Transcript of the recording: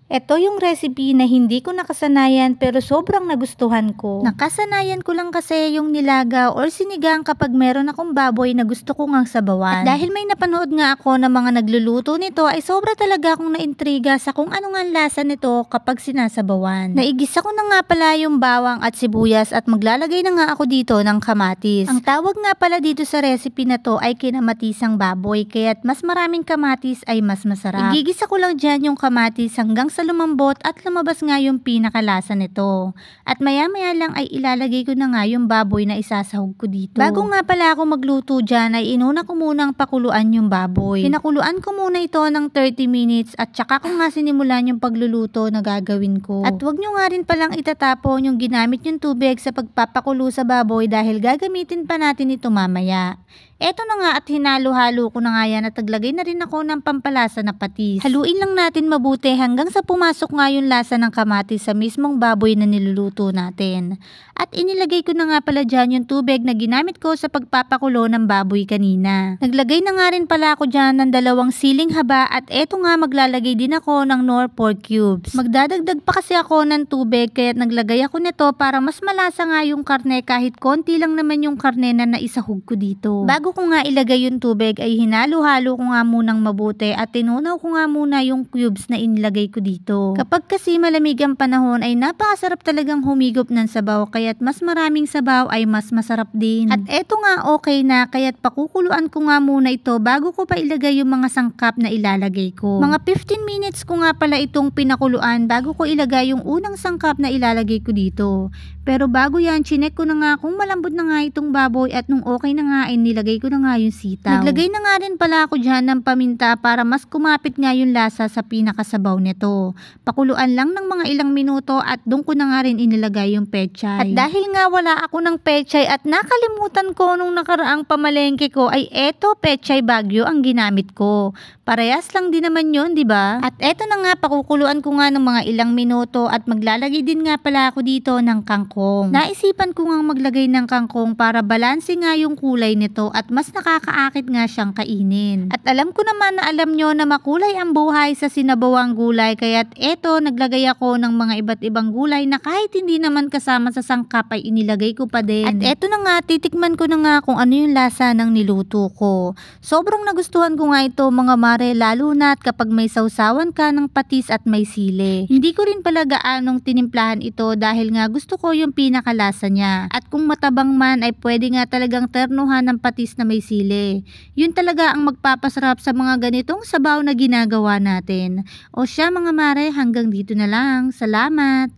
Ito yung recipe na hindi ko nakasanayan pero sobrang nagustuhan ko. Nakasanayan ko lang kasi yung nilaga or sinigang kapag meron akong baboy na gusto ko ngang sabawan. At dahil may napanood nga ako ng mga nagluluto nito ay sobra talaga akong naintriga sa kung ano nga ang lasa nito kapag sinasabawan. Naigisa ko na nga pala yung bawang at sibuyas at maglalagay na nga ako dito ng kamatis. Ang tawag nga pala dito sa recipe na to ay kinamatisang baboy kaya't mas maraming kamatis ay mas masarap. Igigisa ko lang dyan yung kamatis hanggang sa lumambot at lumabas nga yung pinakalasa nito. At maya-maya lang ay ilalagay ko na nga yung baboy na isasahog ko dito. Bago nga pala ako magluto dyan ay inuna ko munang pakuluan yung baboy. Pinakuluan ko muna ito ng 30 minutes at tsaka ko nga sinimulan yung pagluluto na gagawin ko. At wag nyo nga rin palang itatapon yung ginamit yung tubig sa pagpapakulo sa baboy dahil gagamitin pa natin ito mamaya. Eto na nga at hinalo-halo ko na nga yan at naglagay na rin ako ng pampalasa na patis. Haluin lang natin mabuti hanggang sa pumasok nga yung lasa ng kamatis sa mismong baboy na niluluto natin. At inilagay ko na nga pala dyan yung tubig na ginamit ko sa pagpapakulo ng baboy kanina. Naglagay na nga rin pala ako dyan ng 2 siling haba at eto nga maglalagay din ako ng Knorr pork cubes. Magdadagdag pa kasi ako ng tubig kaya naglagay ako nito para mas malasa nga yung karne kahit konti lang naman yung karne na naisahog ko dito. Bago ko nga ilagay yung tubig ay hinalo-halo ko nga munang mabuti at tinunaw ko nga muna yung cubes na inilagay ko dito. Kapag kasi malamig ang panahon ay napakasarap talagang humigop ng sabaw kaya't mas maraming sabaw ay mas masarap din. At eto nga okay na kaya't pakukuluan ko nga muna ito bago ko pa ilagay yung mga sangkap na ilalagay ko. Mga 15 minutes ko nga pala itong pinakuluan bago ko ilagay yung unang sangkap na ilalagay ko dito. Pero bago yan, chinek ko na nga kung malambot na nga itong baboy at nung okay na nga ay nilagay ko na nga yung sitaw. Naglagay na nga rin pala ako dyan ng paminta para mas kumapit nga yung lasa sa pinakasabaw nito. Pakuluan lang ng mga ilang minuto at doon ko na nga rin inilagay yung pechay. At dahil nga wala ako ng pechay at nakalimutan ko nung nakaraang pamalengke ko ay eto pechay Baguio ang ginamit ko. Parehas lang din naman yun, di ba? At eto na nga pakukuluan ko nga ng mga ilang minuto at maglalagay din nga pala ako dito ng kangkong. Naisipan ko nga maglagay ng kangkong para balanse nga yung kulay nito at mas nakakaakit nga siyang kainin. At alam ko naman na alam nyo na makulay ang buhay sa sinabawang gulay kaya't eto naglagay ako ng mga iba't ibang gulay na kahit hindi naman kasama sa sangkap ay inilagay ko pa din. At eto na nga titikman ko na nga kung ano yung lasa ng niluto ko. Sobrang nagustuhan ko nga ito mga mare lalo na kapag may sausawan ka ng patis at may sili. Hindi ko rin pala gaanong tinimplahan ito dahil nga gusto ko yung pinakalasa niya. At kung matabang man ay pwede nga talagang ternuhan ng patis na may sili. Yun talaga ang magpapasarap sa mga ganitong sabaw na ginagawa natin. O siya mga mare, hanggang dito na lang. Salamat!